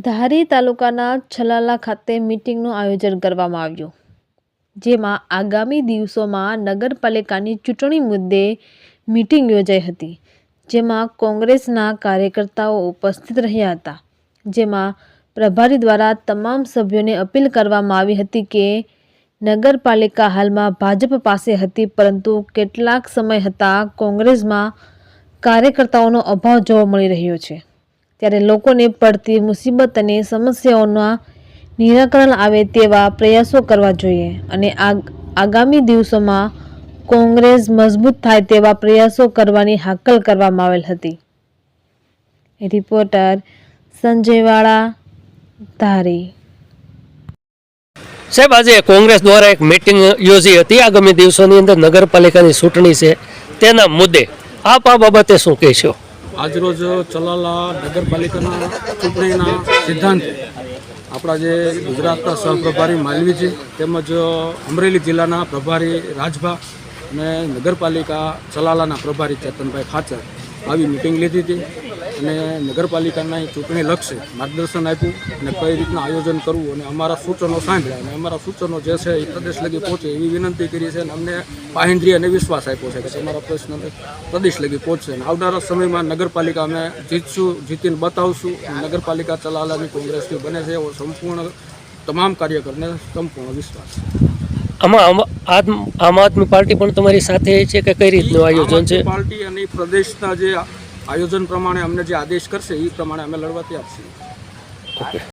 ધારી તાલુકાના છલાલા ખાતે મીટિંગનું આયોજન કરવામાં આવ્યું, જેમાં આગામી દિવસોમાં નગરપાલિકાની ચૂંટણી મુદ્દે મીટિંગ યોજાઈ હતી, જેમાં કોંગ્રેસના કાર્યકર્તાઓ ઉપસ્થિત રહ્યા હતા. જેમાં પ્રભારી દ્વારા તમામ સભ્યોને અપીલ કરવામાં આવી હતી કે નગરપાલિકા હાલમાં ભાજપ પાસે હતી, પરંતુ કેટલાક સમય હતા કોંગ્રેસમાં કાર્યકર્તાઓનો અભાવ જોવા મળી રહ્યો છે. ત્યારે લોકોને પડતી મુસીબત અને સમસ્યાઓના નિરાકરણ આવે તેવા પ્રયાસો કરવા જોઈએ અને આગામી દિવસોમાં કોંગ્રેસ મજબૂત થાય તેવા પ્રયાસો કરવાની હાકલ કરવામાં આવેલ હતી. રિપોર્ટર સંજય વાળા, ધારી. સાહેબ, આજે કોંગ્રેસ દ્વારા એક મીટિંગ યોજી હતી. આગામી દિવસોની અંદર નગરપાલિકાની ચૂંટણી છે, તેના મુદ્દે આપ આ બાબતે શું કહેશો? આજરોજ ચલાલા નગરપાલિકાના ચૂંટણીના સિદ્ધાંત આપણા જે ગુજરાતના સહપ્રભારી માલવીજી તેમજ અમરેલી જિલ્લાના પ્રભારી રાજભા અને નગરપાલિકા ચલાલાના પ્રભારી ચેતનભાઈ ખાચર આવી મિટિંગ લીધી હતી અને નગરપાલિકાના ચૂંટણી લક્ષે માર્ગદર્શન આપ્યું અને કઈ રીતના આયોજન કરવું અને અમારા સૂચનો સાંભળ્યા અને અમારા સૂચનો જે છે એ પ્રદેશ લગી પહોંચે એવી વિનંતી કરી છે અને અમને બાહેંધરી અને વિશ્વાસ આપ્યો છે કે તમારા પ્રશ્ન પ્રદેશ લગી પહોંચશે અને આવનારા સમયમાં નગરપાલિકા અમે જીતશું, જીતીને બતાવશું. નગરપાલિકા ચલાલાની કોંગ્રેસની બને છે એવો સંપૂર્ણ તમામ કાર્યકરને સંપૂર્ણ વિશ્વાસ છે. આમ આદમી પાર્ટી પણ તમારી સાથે છે કે કઈ રીતનું આયોજન છે? પાર્ટી અને પ્રદેશના જે આયોજન પ્રમાણે અમને જે આદેશ કરશે એ પ્રમાણે અમે લડવા તૈયાર છીએ.